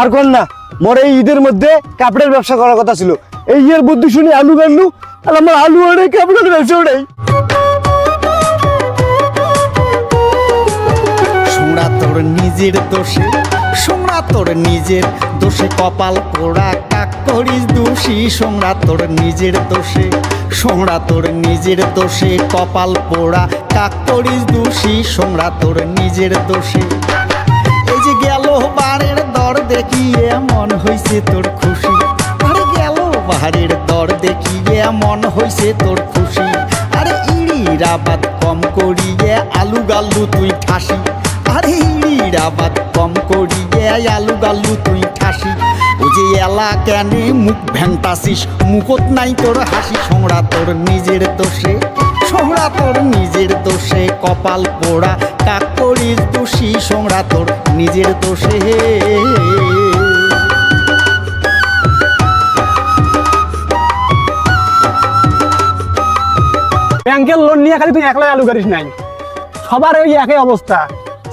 আর কোন না মোর এই ঈদের মধ্যে কাপড়ের ব্যবসা করার কথা ছিল, এই এর বুদ্ধি শুনি আলু গান্নু, আর আমার আলু আনে কাপড়ের ব্যবসা নেই। সোমরা তোর নিজের দোষে, সোমরা তোর নিজের দোষে কপাল পোড়া, কাক করিস দোষী। সোমরা তোর নিজের দোষে, সোমরা তোর নিজের দোষে কপাল পোড়া, কাক করিস দোষী। সোমরা তোর নিজের দোষে। এই যে গেল বাড়ির দর দেখিয়ে মন হইছে তোর খুশি, আরে গেল বাড়ির দর দেখিয়ে মন হইছে তোর খুশি। আরে ইড়ির আবাদ কম করিয়ে আলু গাল্লু তুই ঠাসি, আরে ইড়ির আবাদ কম করিয়ে আলু গাল্লু তুই ঠাসি। ও যে এলা কেনে মুখ ভ্যাংটাসিস, মুখত নাই তোর হাসি। সোমরা তোর নিজের দোষে, সোমরা তোর নিজের দোষে কপাল পোড়া, কাক করিস দোষী। সোমরা তোর নিজের দোষে। ব্যাংকের লোন নিয়ে খালি তুই একলাই আলু গাড়িস নাই, সবার ওই একই অবস্থা।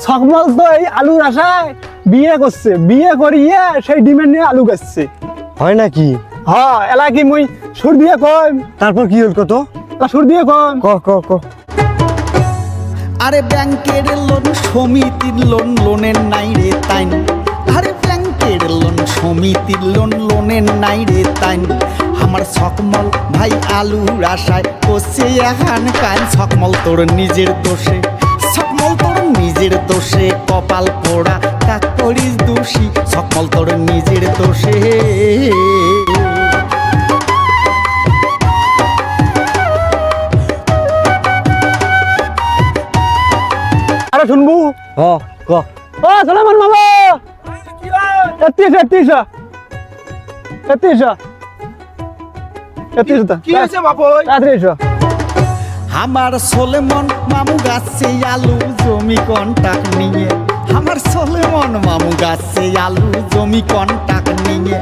সকমল তো এই আলুর আশায় বিয়ে করছে, বিয়ে করিয়ে সেই ডিমেন্ড নিয়ে আলু গাছছে। হয় নাকি? হ্যাঁ, এলা কি মুই সুর দিয়ে কম, তারপর কি হল কত? সুর দিয়ে কম ক ক ক আরে ব্যাংকের লোন সমিতির লোন, লোনের নাই রে তাইন। আরে ব্যাংকের লোন সমিতির লোন, লোনের নাই রে তাইন। আমার সকমল ভাই আলুর আশায় করছে এখান কান। সকমল তোর নিজের দোষে, সকমল তোর নিজের দোষে কপাল পোড়া, কাক করিস দোষী। সকমল তোর নিজের দোষে। আরে শুনবু? হ ক ও সালামান মামা, 33 কি হয়েছে বাপু? আমার সোলেমন মামু গাছে আলু জমি কন্টাক নিয়ে, আমার সোলেমন মামু গাছে আলু জমি কন্টাক নিয়ে।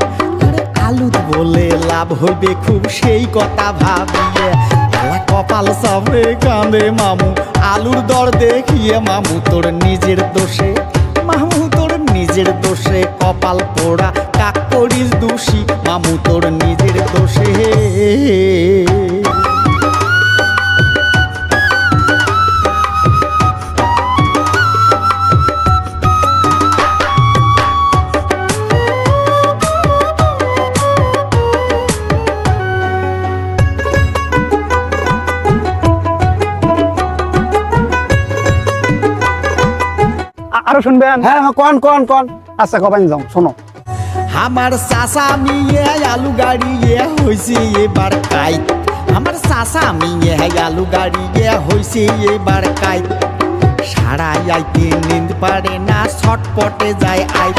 আরে আলু বলে লাভ হইবে খুব সেই কথা ভাবিয়ে, এলা কপাল সাবরে কাঁদে মামু আলুর দর দেখিয়ে। মামু তোর নিজের দোষে, মামু তোর নিজের দোষে কপাল পোড়া, কাক করিস দোষী। মামু তোর নিজের দোষে। আরো শুনবেন? হ্যাঁ হ্যাঁ কন কন কন আচ্ছা কবাইন যাও, শোনো। আমার চাষা মিয়ে আলু গাড়িয়ে হইছে এবার কাইত, আমার চাষা মিয়ে আলু গাড়িয়ে হইছে এবার কাইত। সারা আইতে নিন্দ পারে না, ছটপটে যায় আইত।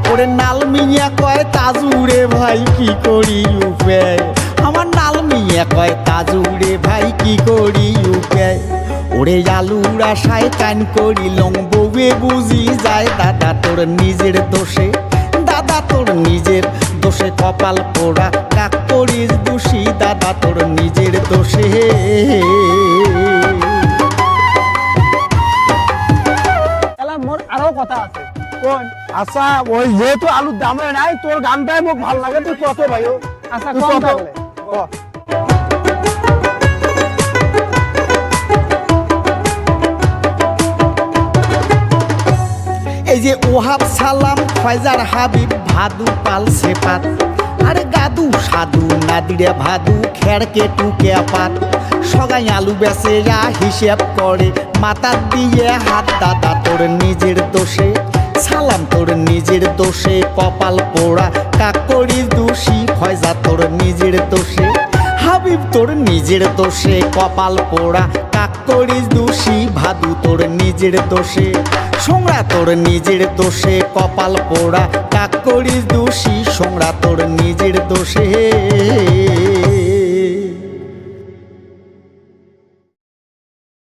ওরে নাল মিয়া কয় তাজুরে ভাই কি করি উপায়, আমার নাল মিয়া কয় তাজুরে ভাই কি করি উপায়। ওরে আলুর আশায় কান করি লং বউয়ে বুঝি যায়। দাদা তোর নিজের দোষে, দাদা তোর নিজের দোষে কপাল পোড়া, কাক করিস দোষী। দাদা তোর নিজের দোষে। এলা মোর আরো কথা আছে, কোন? আচ্ছা ওই যেহেতু আলুর দাম নাই, তোর গানটাই মোক ভাল লাগে, তুই কত ভাই? আচ্ছা তুই কম কত? তাহলে। ক। এই যে ওহাব সালাম ফয়জার হাবিব ভাদু পাল সেপাত, আরে গাদু সাধু নাদিরে ভাদু খেড়কে টুকে পাত। সগাই আলু বেচে হিসেব করে মাথার দিয়ে হাত। দাদা তোর নিজের দোষে, সালাম তোর নিজের দোষে কপাল পোড়া, কাক করিস দোষী। ফয়জা তোর নিজের দোষে, হাবিব তোর নিজের দোষে কপাল পোড়া, কাক করিস দোষী। ভাদু তোর নিজের দোষে, সোমরা তোর নিজের দোষে কপাল পোড়া, কাক করিস দোষী। সোমরা তোর নিজের দোষে।